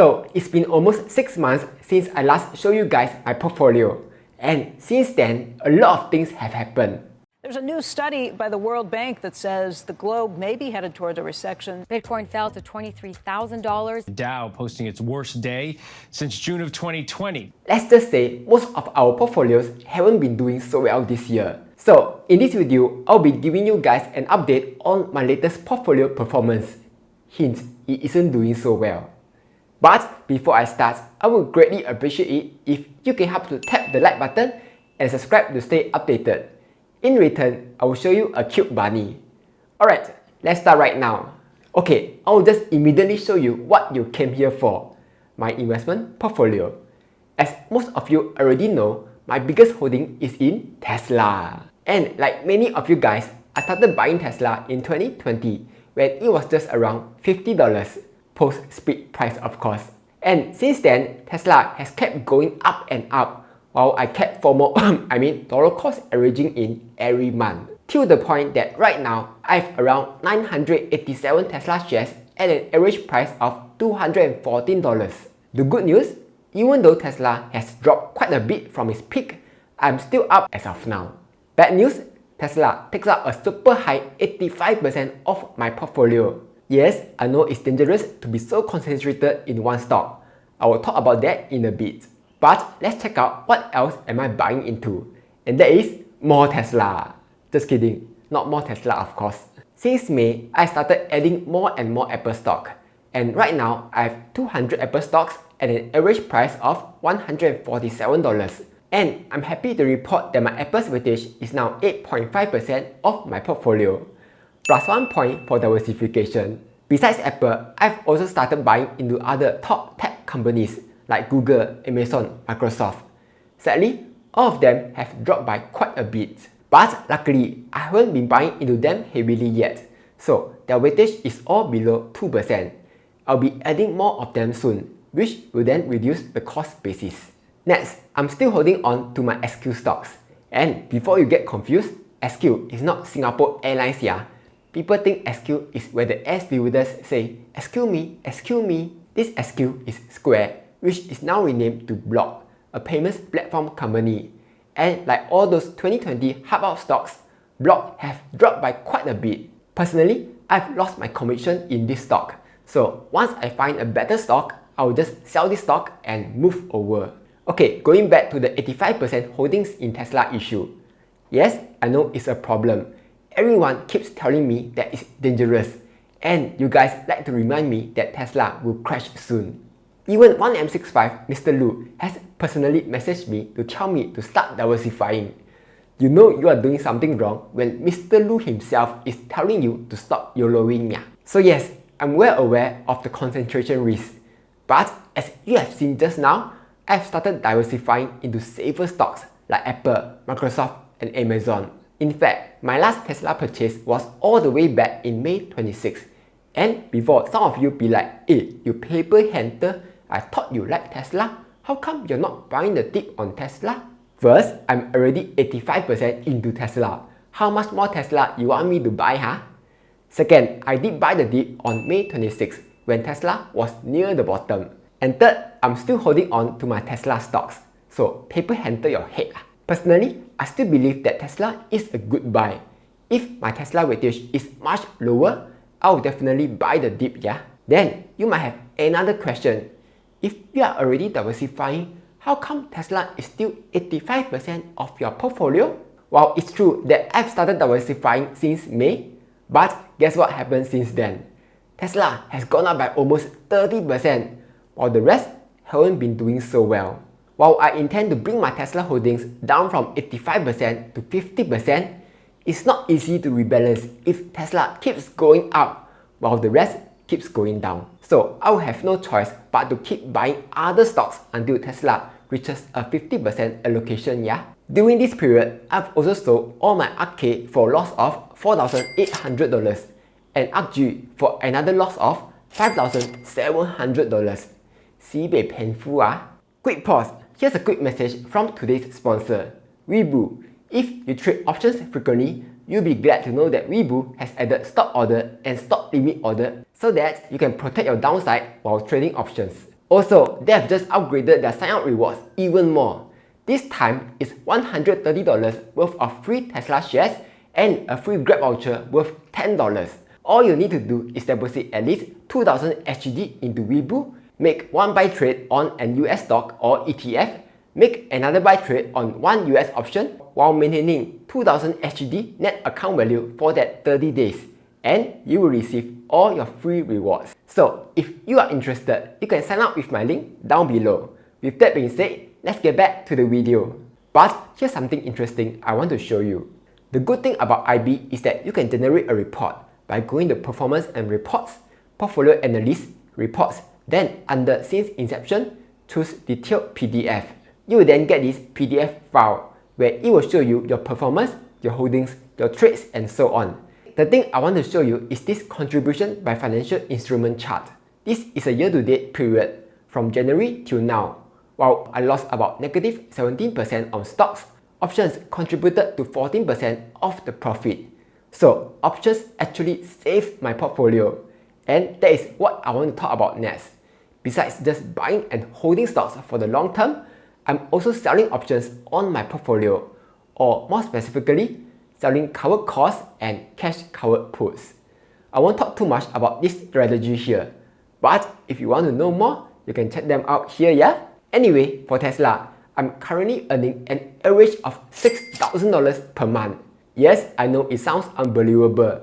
So it's been almost 6 months since I last showed you guys my portfolio, and since then a lot of things have happened. There's a new study by the World Bank that says the globe may be headed towards a recession. Bitcoin fell to $23,000. Dow posting its worst day since June of 2020. Let's just say most of our portfolios haven't been doing so well this year. So in this video, I'll be giving you guys an update on my latest portfolio performance. Hint, it isn't doing so well. But before I start, I would greatly appreciate it if you can help to tap the like button and subscribe to stay updated. In return, I will show you a cute bunny. Alright, let's start right now. Okay, I will just immediately show you what you came here for. My investment portfolio. As most of you already know, my biggest holding is in Tesla. And like many of you guys, I started buying Tesla in 2020 when it was just around $50, post-split price of course. And since then, Tesla has kept going up and up, while I kept FOMO, dollar cost averaging in every month. Till the point that right now, I have around 987 Tesla shares at an average price of $214. The good news, even though Tesla has dropped quite a bit from its peak, I'm still up as of now. Bad news, Tesla takes up a super high 85% of my portfolio. Yes, I know it's dangerous to be so concentrated in one stock. I will talk about that in a bit. But let's check out what else am I buying into. And that is more Tesla. Just kidding, not more Tesla of course. Since May, I started adding more and more Apple stock. And right now, I have 200 Apple stocks at an average price of $147. And I'm happy to report that my Apple's weightage is now 8.5% of my portfolio. Plus 1 point for diversification. Besides Apple, I've also started buying into other top tech companies like Google, Amazon, Microsoft. Sadly, all of them have dropped by quite a bit. But luckily, I haven't been buying into them heavily yet, so their weightage is all below 2%. I'll be adding more of them soon, which will then reduce the cost basis. Next, I'm still holding on to my SQ stocks. And before you get confused, SQ is not Singapore Airlines, yeah. People think SQ is where the air stewardess say, "Excuse me, excuse me." This SQ is Square, which is now renamed to Block, a payments platform company. And like all those 2020 hype out stocks, Block have dropped by quite a bit. Personally, I've lost my conviction in this stock. So once I find a better stock, I'll just sell this stock and move over. Okay, going back to the 85% holdings in Tesla issue. Yes, I know it's a problem. Everyone keeps telling me that it's dangerous. And you guys like to remind me that Tesla will crash soon. Even 1M65 Mr. Lu has personally messaged me to tell me to start diversifying. You know you are doing something wrong when Mr. Lu himself is telling you to stop YOLOing. So yes, I'm well aware of the concentration risk. But as you have seen just now, I've started diversifying into safer stocks like Apple, Microsoft, and Amazon. In fact, my last Tesla purchase was all the way back in May 26. And before some of you be like, "Hey, you paper hunter, I thought you liked Tesla. How come you're not buying the dip on Tesla?" First, I'm already 85% into Tesla. How much more Tesla you want me to buy, huh? Second, I did buy the dip on May 26 when Tesla was near the bottom. And third, I'm still holding on to my Tesla stocks. So paper hunter your head. Personally, I still believe that Tesla is a good buy. If my Tesla weightage is much lower, I'll definitely buy the dip, yeah? Then you might have another question. If you are already diversifying, how come Tesla is still 85% of your portfolio? Well, it's true that I've started diversifying since May, but guess what happened since then? Tesla has gone up by almost 30%, while the rest haven't been doing so well. While I intend to bring my Tesla holdings down from 85% to 50%, it's not easy to rebalance if Tesla keeps going up while the rest keeps going down. So I will have no choice but to keep buying other stocks until Tesla reaches a 50% allocation, yeah? During this period, I've also sold all my ARK for a loss of $4,800 and ARKG for another loss of $5,700. Sibei painful, ah? Quick pause. Here's a quick message from today's sponsor, Webull. If you trade options frequently, you'll be glad to know that Webull has added stop order and stop limit order so that you can protect your downside while trading options. Also, they have just upgraded their sign-up rewards even more. This time, it's $130 worth of free Tesla shares and a free Grab voucher worth $10. All you need to do is deposit at least 2,000 SGD into Weibo, make one buy trade on an US stock or ETF, make another buy trade on one US option while maintaining 2,000 SGD net account value for that 30 days, and you will receive all your free rewards. So if you are interested, you can sign up with my link down below. With that being said, let's get back to the video. But here's something interesting I want to show you. The good thing about IB is that you can generate a report by going to Performance and Reports, Portfolio Analyst, Reports, then under Since Inception, choose Detailed PDF. You will then get this PDF file where it will show you your performance, your holdings, your trades, and so on. The thing I want to show you is this contribution by financial instrument chart. This is a year-to-date period from January till now. While I lost about negative 17% on stocks, options contributed to 14% of the profit. So options actually saved my portfolio. And that is what I want to talk about next. Besides just buying and holding stocks for the long term, I'm also selling options on my portfolio, or more specifically, selling covered calls and cash covered puts. I won't talk too much about this strategy here, but if you want to know more, you can check them out here, yeah? Anyway, for Tesla, I'm currently earning an average of $6,000 per month. Yes, I know it sounds unbelievable.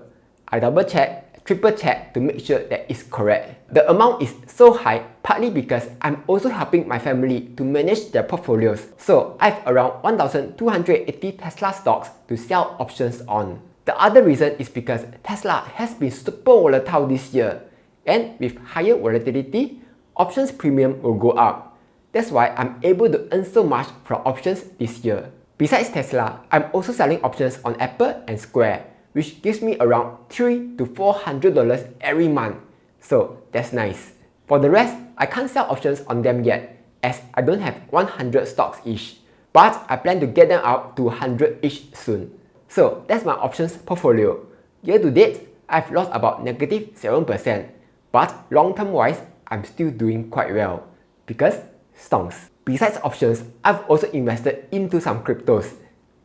I double check, triple check to make sure that it's correct. The amount is so high partly because I'm also helping my family to manage their portfolios. So I have around 1,280 Tesla stocks to sell options on. The other reason is because Tesla has been super volatile this year, and with higher volatility, options premium will go up. That's why I'm able to earn so much from options this year. Besides Tesla, I'm also selling options on Apple and Square, which gives me around $300 to $400 every month. So that's nice. For the rest, I can't sell options on them yet, as I don't have 100 stocks each. But I plan to get them out to 100 each soon. So that's my options portfolio. Year to date, I've lost about negative 7%. But long term wise, I'm still doing quite well. Because stocks. Besides options, I've also invested into some cryptos.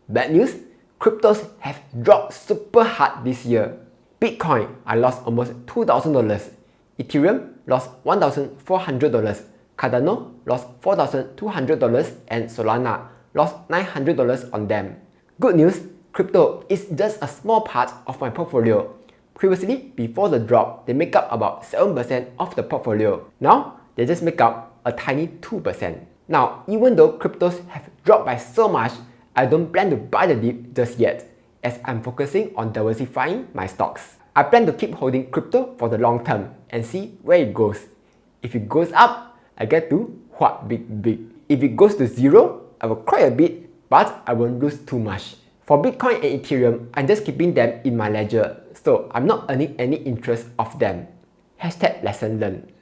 Bad news, cryptos have dropped super hard this year. Bitcoin, I lost almost $2,000. Ethereum lost $1,400. Cardano lost $4,200, and Solana lost $900 on them. Good news, crypto is just a small part of my portfolio. Previously, before the drop, they make up about 7% of the portfolio. Now, they just make up a tiny 2%. Now, even though cryptos have dropped by so much, I don't plan to buy the dip just yet, as I'm focusing on diversifying my stocks. I plan to keep holding crypto for the long term and see where it goes. If it goes up, I get to what big. If it goes to zero, I will cry a bit, but I won't lose too much. For Bitcoin and Ethereum, I'm just keeping them in my ledger, so I'm not earning any interest of them. Hashtag lesson learned.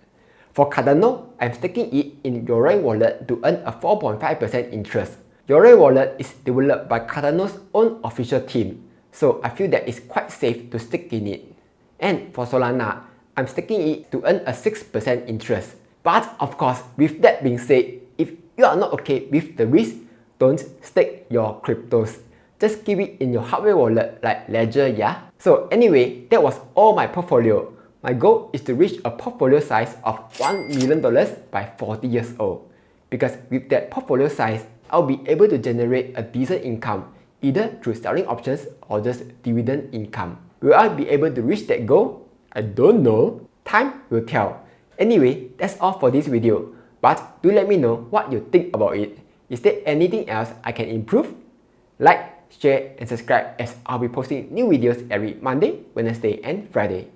For Cardano, I'm staking it in Yoroi wallet to earn a 4.5% interest. Yoroi wallet is developed by Cardano's own official team, so I feel that it's quite safe to stake in it. And for Solana, I'm staking it to earn a 6% interest. But of course, with that being said, if you are not okay with the risk, don't stake your cryptos. Just keep it in your hardware wallet like Ledger, yeah? So anyway, that was all my portfolio. My goal is to reach a portfolio size of $1 million by 40 years old. Because with that portfolio size, I'll be able to generate a decent income, either through selling options or just dividend income. Will I be able to reach that goal? I don't know. Time will tell. Anyway, that's all for this video. But do let me know what you think about it. Is there anything else I can improve? Like, share and subscribe, as I'll be posting new videos every Monday, Wednesday and Friday.